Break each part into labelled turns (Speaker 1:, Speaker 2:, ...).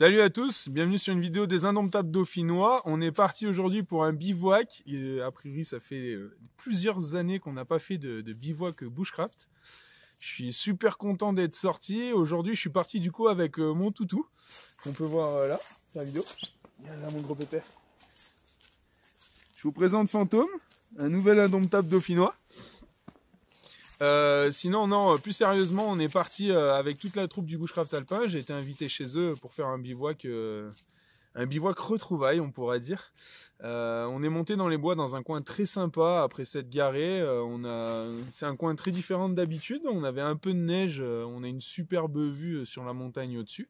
Speaker 1: Salut à tous, bienvenue sur une vidéo des Indomptables Dauphinois. On est parti aujourd'hui pour un bivouac. A priori, ça fait plusieurs années qu'on n'a pas fait de bivouac bushcraft. Je suis super content d'être sorti. Aujourd'hui, je suis parti du coup avec mon toutou, qu'on peut voir là, sur la vidéo. Là, mon gros pépère. Je vous présente Fantôme, un nouvel Indomptable Dauphinois. Sinon, non, plus sérieusement, on est parti avec toute la troupe du Bushcraft Alpin. J'ai été invité chez eux pour faire un bivouac retrouvailles, on pourrait dire. On est monté dans les bois dans un coin très sympa après s'être garé. C'est un coin très différent d'habitude. On avait un peu de neige, on a une superbe vue sur la montagne au-dessus.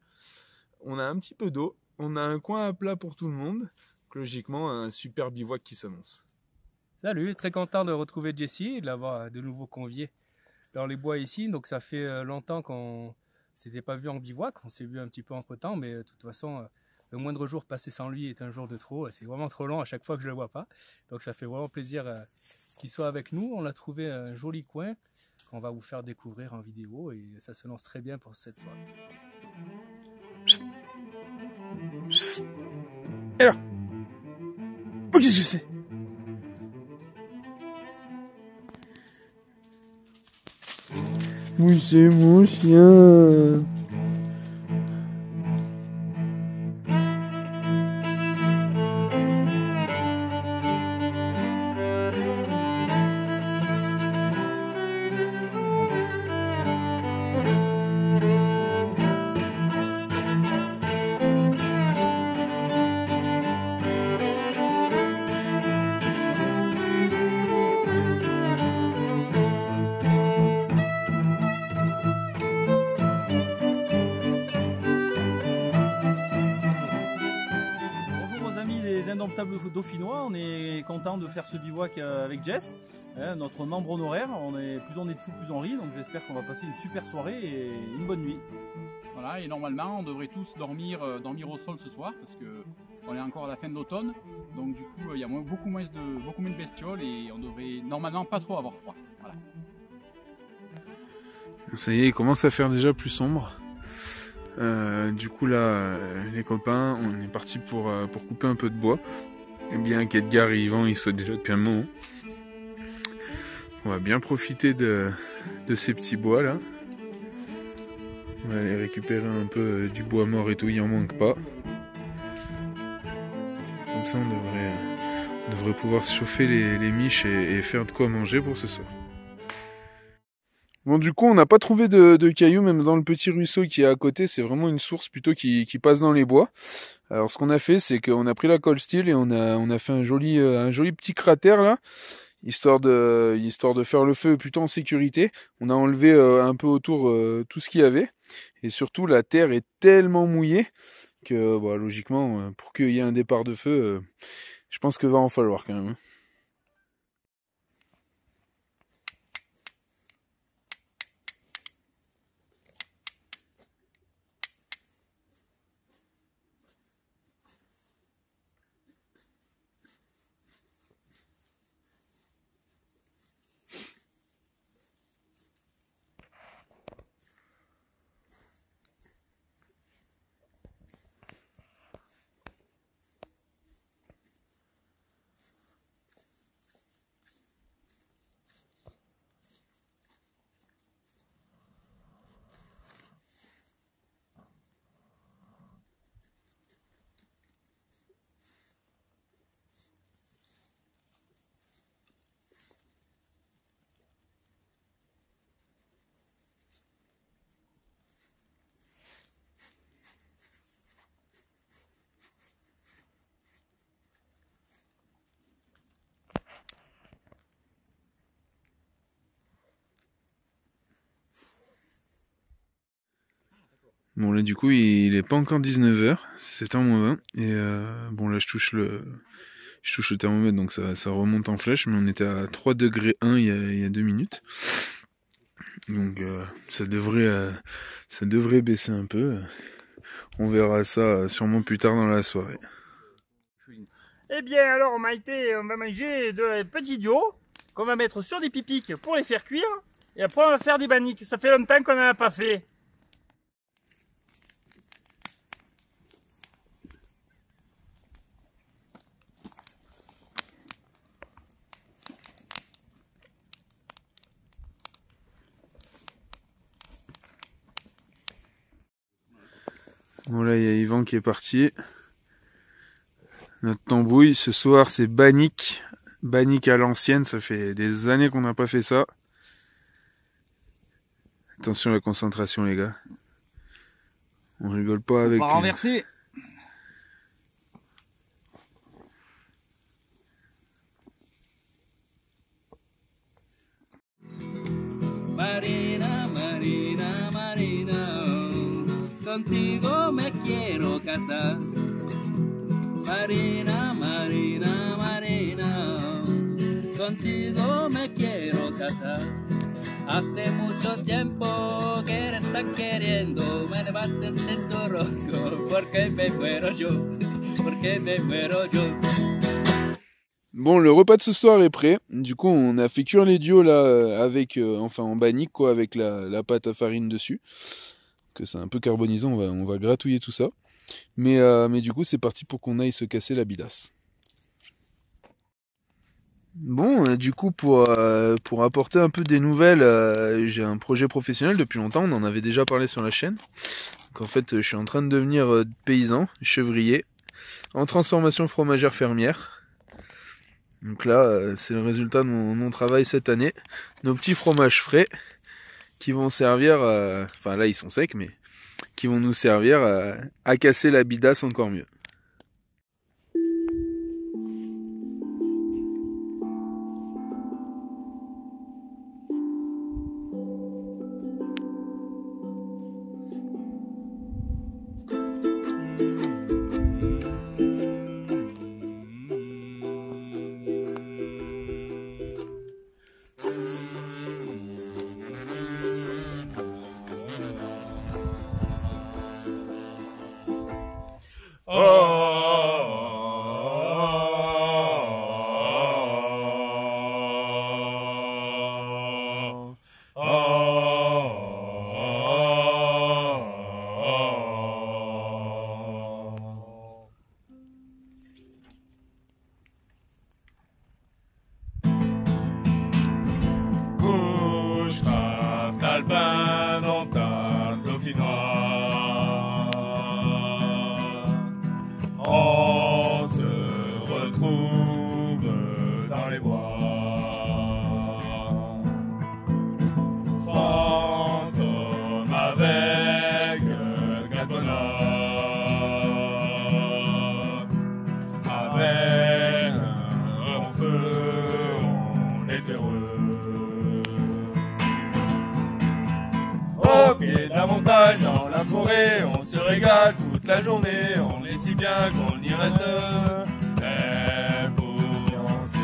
Speaker 1: On a un petit peu d'eau, on a un coin à plat pour tout le monde. Donc, logiquement, un super bivouac qui s'annonce.
Speaker 2: Salut, très content de retrouver Jesse et de l'avoir de nouveau convié dans les bois ici. Donc ça fait longtemps qu'on s'était pas vu en bivouac, on s'est vu un petit peu entre temps, mais de toute façon le moindre jour passé sans lui est un jour de trop. C'est vraiment trop long à chaque fois que je le vois pas, donc ça fait vraiment plaisir qu'il soit avec nous. On a trouvé un joli coin qu'on va vous faire découvrir en vidéo et ça se lance très bien pour cette soirée.
Speaker 1: Alors, qu'est-ce que c'est? Oui, c'est mon chien.
Speaker 3: Indomptables Dauphinois, on est content de faire ce bivouac avec Jess, notre membre honoraire. Plus on est de fous, plus on rit, donc j'espère qu'on va passer une super soirée et une bonne nuit.
Speaker 4: Voilà, et normalement on devrait tous dormir au sol ce soir parce que on est encore à la fin de l'automne, donc du coup il y a beaucoup moins de bestioles et on devrait normalement pas trop avoir froid. Voilà.
Speaker 1: Ça y est, il commence à faire déjà plus sombre. Du coup là, les copains, on est parti pour couper un peu de bois. Et bien qu'Edgar et Yvan, ils sautent déjà depuis un moment. On va bien profiter de ces petits bois là. On va aller récupérer un peu du bois mort et tout, il en manque pas. Comme ça on devrait pouvoir se chauffer les miches et faire de quoi manger pour ce soir. Bon, du coup, on n'a pas trouvé de cailloux, même dans le petit ruisseau qui est à côté. C'est vraiment une source plutôt qui passe dans les bois. Alors, ce qu'on a fait, c'est qu'on a pris la colle steel et on a fait un joli petit cratère là, histoire de faire le feu plutôt en sécurité. On a enlevé un peu autour tout ce qu'il y avait, et surtout la terre est tellement mouillée que, bah, logiquement, pour qu'il y ait un départ de feu, je pense que va en falloir quand même. Bon là du coup il est pas encore 19h, c'est 7h-20 et bon là je touche le thermomètre donc ça remonte en flèche, mais on était à 3 degrés 1 il y a 2 minutes. Donc ça devrait baisser un peu. On verra ça sûrement plus tard dans la soirée.
Speaker 3: Eh bien alors Maïté, on va manger de petits duos qu'on va mettre sur des pipiques pour les faire cuire. Et après on va faire des banniques, ça fait longtemps qu'on n'en a pas fait.
Speaker 1: Bon là il y a Yvan qui est parti. Notre tambouille ce soir c'est Bannick. Bannick à l'ancienne, ça fait des années qu'on n'a pas fait ça. Attention à la concentration les gars. On rigole pas avec...
Speaker 3: Faut pas renverser.
Speaker 5: Marina, Marina, Marina, contigo me quiero casar. Marina, Marina, Marina, contigo me quiero casar. Hace mucho tiempo que eres tan queriendo, me levantes del ronco, porque me muero yo, porque me muero yo.
Speaker 1: Bon, le repas de ce soir est prêt. Du coup, on a fait cuire les duos là avec, enfin en Bannick quoi, avec la pâte à farine dessus. Que c'est un peu carbonisant, on va gratouiller tout ça. Mais du coup, c'est parti pour qu'on aille se casser la bidasse. Bon, du coup, pour apporter un peu des nouvelles, j'ai un projet professionnel depuis longtemps. On en avait déjà parlé sur la chaîne. Donc en fait, je suis en train de devenir paysan, chevrier, en transformation fromagère fermière. Donc là, c'est le résultat de mon travail cette année. Nos petits fromages frais qui vont servir, enfin là ils sont secs, mais qui vont nous servir à casser la bidasse encore mieux.
Speaker 6: Bushcraft, t'as le pain dans ta dauphinoise. On se retrouve dans les bois. Fantôme avec Gratbonhomme. Avec un feu, on est heureux. Au pied de la montagne, dans la forêt, on se régale toute la journée, on est si bien qu'on y reste même pour danser.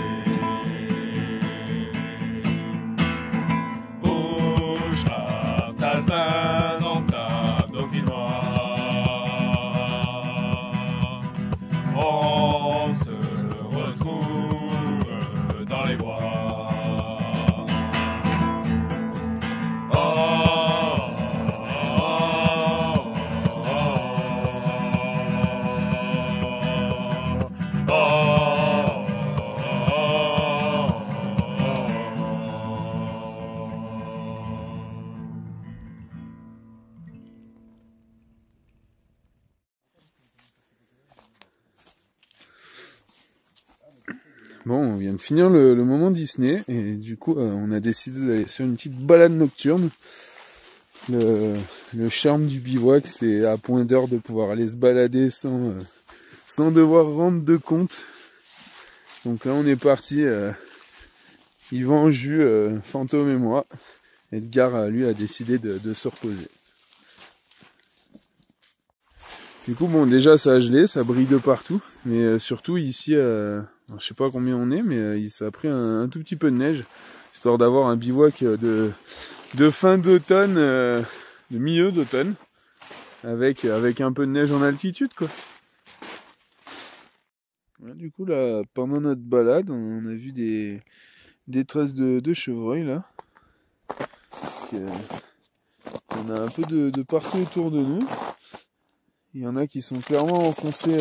Speaker 6: Bushcraft, t'as le pain dans ta dauphinoise. On se retrouve dans les bois.
Speaker 1: Bon, on vient de finir le moment Disney et du coup on a décidé d'aller sur une petite balade nocturne. Le charme du bivouac, c'est à point d'heure de pouvoir aller se balader sans devoir rendre de compte. Donc là on est parti, Yvan, Jus, Fantôme et moi. Edgar lui a décidé de se reposer. Du coup bon, déjà ça a gelé, ça brille de partout, mais surtout ici, je sais pas combien on est, mais ça a pris un tout petit peu de neige, histoire d'avoir un bivouac de fin d'automne, de milieu d'automne, avec un peu de neige en altitude quoi. Ouais, du coup là, pendant notre balade, on a vu des traces de chevreuil là. On a un peu de partout autour de nous. Il y en a qui sont clairement enfoncés,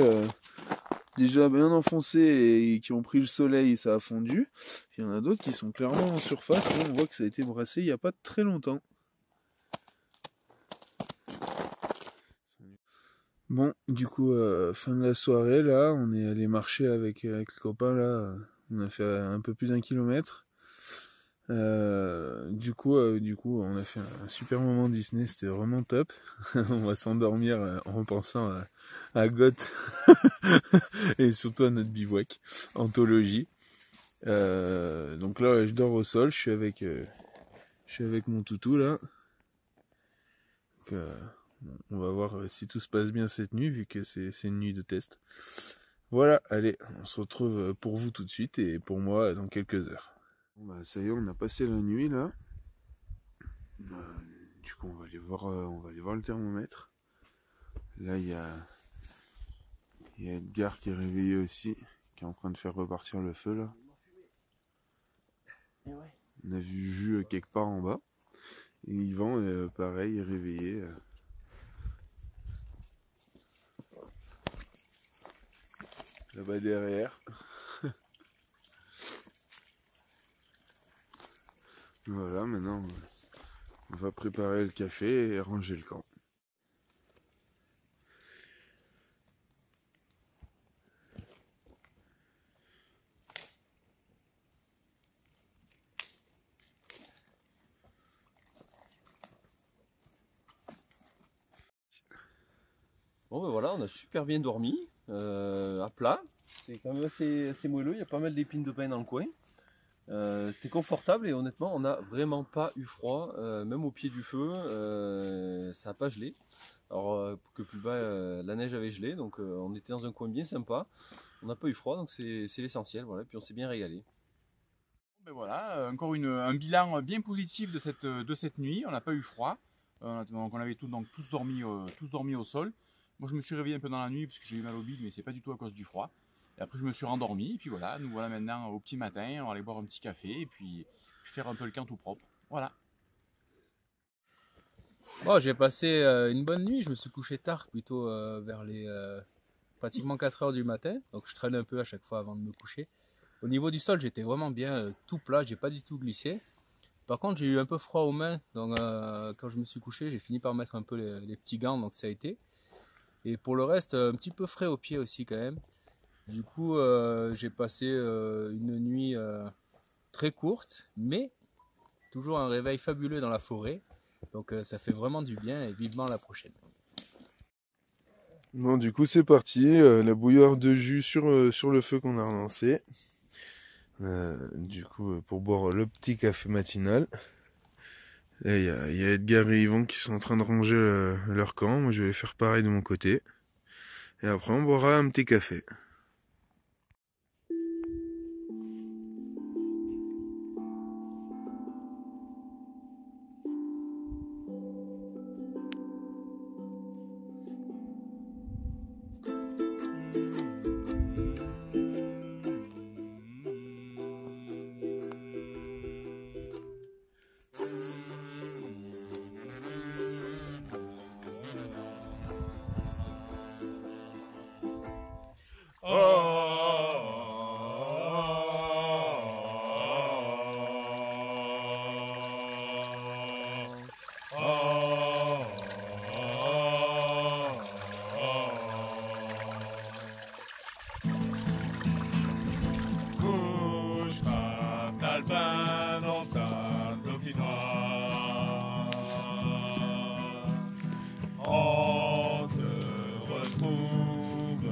Speaker 1: déjà bien enfoncés et qui ont pris le soleil et ça a fondu. Puis il y en a d'autres qui sont clairement en surface et on voit que ça a été brassé il n'y a pas très longtemps. Bon, du coup, fin de la soirée, là, on est allé marcher avec les copains, là, on a fait un peu plus d'1 kilomètre. Du coup, on a fait un super moment Disney, c'était vraiment top. On va s'endormir en repensant à Goth et surtout à notre bivouac, anthologie. Donc là, je dors au sol, je suis avec mon toutou là. Donc, on va voir si tout se passe bien cette nuit, vu que c'est une nuit de test. Voilà, allez, on se retrouve pour vous tout de suite et pour moi dans quelques heures. Bon bah ça y est, on a passé la nuit là. Du coup, on va aller voir le thermomètre. Là, il y a Edgar qui est réveillé aussi, qui est en train de faire repartir le feu là. On a vu Jus quelque part en bas. Et Yvan, pareil, est réveillé. Là-bas derrière. Voilà, maintenant on va préparer le café et ranger le camp.
Speaker 7: Bon ben voilà, on a super bien dormi, à plat. C'est quand même assez moelleux, il y a pas mal d'épines de pin dans le coin. C'était confortable et honnêtement on n'a vraiment pas eu froid, même au pied du feu, ça n'a pas gelé. Alors que plus bas la neige avait gelé, donc on était dans un coin bien sympa, on n'a pas eu froid, donc c'est l'essentiel, voilà, et puis on s'est bien régalé.
Speaker 4: Ben voilà, encore un bilan bien positif de cette nuit, on n'a pas eu froid, donc on avait tous dormi au sol. Moi je me suis réveillé un peu dans la nuit parce que j'ai eu mal au bide, mais c'est pas du tout à cause du froid. Et après je me suis rendormi, et puis voilà, nous voilà maintenant au petit matin, on va aller boire un petit café, et puis faire un peu le camp tout propre. Voilà.
Speaker 2: Bon, j'ai passé une bonne nuit, je me suis couché tard, plutôt vers les pratiquement 4 heures du matin, donc je traîne un peu à chaque fois avant de me coucher. Au niveau du sol, j'étais vraiment bien tout plat, j'ai pas du tout glissé. Par contre, j'ai eu un peu froid aux mains, donc quand je me suis couché, j'ai fini par mettre un peu les petits gants, donc ça a été. Et pour le reste, un petit peu frais aux pieds aussi quand même. Du coup, j'ai passé une nuit très courte, mais toujours un réveil fabuleux dans la forêt. Donc ça fait vraiment du bien et vivement la prochaine.
Speaker 1: Bon, du coup, c'est parti. La bouilloire de jus sur le feu qu'on a relancé. Du coup, pour boire le petit café matinal. Là, il y a Edgar et Yvan qui sont en train de ranger leur camp. Moi, je vais faire pareil de mon côté. Et après, on boira un petit café.
Speaker 6: Alpin dans ta dauphinoise. On se retrouve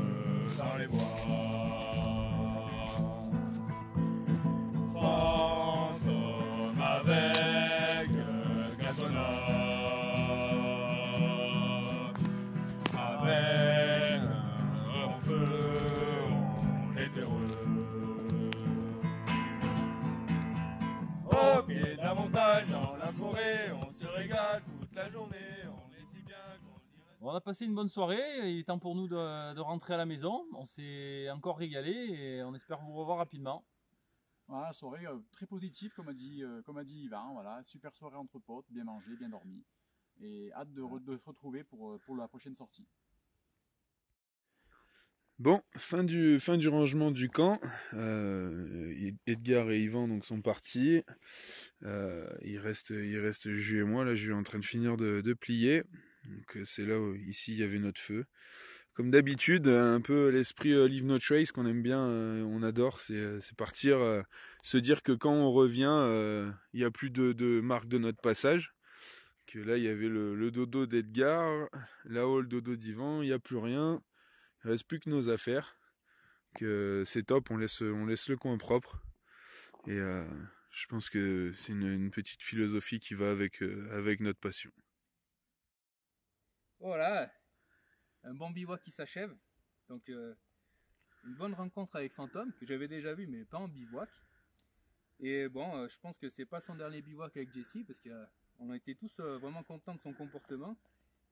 Speaker 6: dans les bois. Fantôme avec gazonnade. Avec un feu, on est heureux. Au pied de la montagne, dans la forêt, on se régale toute la journée, on est si bien qu'on dirait...
Speaker 3: On a passé une bonne soirée, il est temps pour nous de rentrer à la maison. On s'est encore régalé et on espère vous revoir rapidement.
Speaker 4: Voilà, soirée très positive comme a dit Yvan, voilà, super soirée entre potes, bien mangé, bien dormi. Et hâte de se retrouver pour la prochaine sortie.
Speaker 1: Bon, fin du rangement du camp. Edgar et Yvan donc sont partis. Il reste Jus et moi. Là, je suis en train de finir de plier. Donc c'est là où ici il y avait notre feu. Comme d'habitude, un peu l'esprit Leave No Trace qu'on aime bien, on adore, c'est partir, se dire que quand on revient, il n'y a plus de marque de notre passage. Que là il y avait le dodo d'Edgar, là-haut le dodo d'Yvan, il n'y a plus rien, il ne reste plus que nos affaires. Que c'est top, on laisse le coin propre. Et je pense que c'est une petite philosophie qui va avec notre passion.
Speaker 2: Voilà, un bon bivouac qui s'achève. Donc une bonne rencontre avec Fantôme que j'avais déjà vu mais pas en bivouac. Et bon, je pense que c'est pas son dernier bivouac avec Jessie parce qu'on a été tous vraiment contents de son comportement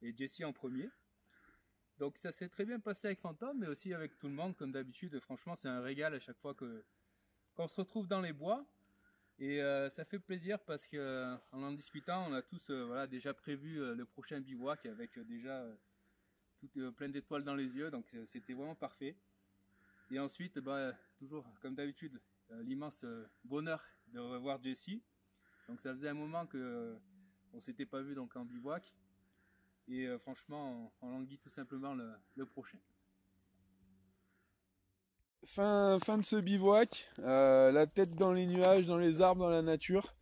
Speaker 2: et Jessie en premier. Donc ça s'est très bien passé avec Fantôme mais aussi avec tout le monde comme d'habitude. Franchement c'est un régal à chaque fois qu'on se retrouve dans les bois. Et ça fait plaisir parce que en discutant, on a tous voilà, déjà prévu le prochain bivouac avec déjà plein d'étoiles dans les yeux, donc c'était vraiment parfait. Et ensuite, toujours comme d'habitude, l'immense bonheur de revoir Jessie. Donc ça faisait un moment que on s'était pas vu donc en bivouac. Et franchement, on languit tout simplement le prochain.
Speaker 1: Fin de ce bivouac, la tête dans les nuages, dans les arbres, dans la nature.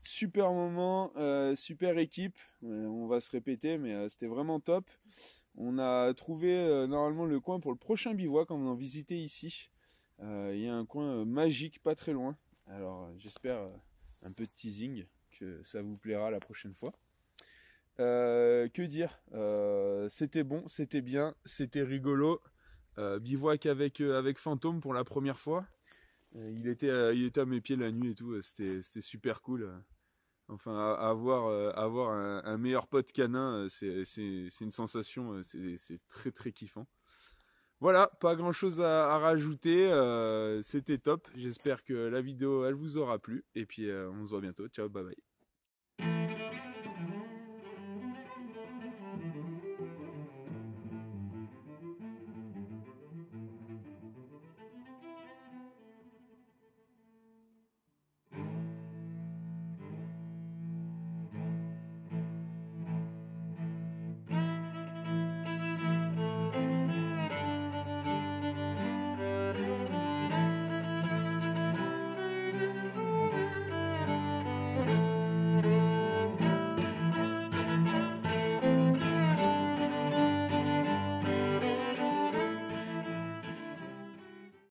Speaker 1: Super moment, super équipe. On va se répéter, mais c'était vraiment top. On a trouvé normalement le coin pour le prochain bivouac, on en visitait ici. Il y a un coin magique, pas très loin. Alors j'espère un peu de teasing, que ça vous plaira la prochaine fois. Que dire, c'était bon, c'était bien, c'était rigolo. Bivouac avec Fantôme pour la première fois. Il était à mes pieds la nuit et tout. C'était super cool. Enfin, avoir un meilleur pote canin, c'est une sensation. C'est très très kiffant. Voilà, pas grand chose à rajouter. C'était top. J'espère que la vidéo elle vous aura plu. Et puis on se voit bientôt. Ciao, bye bye.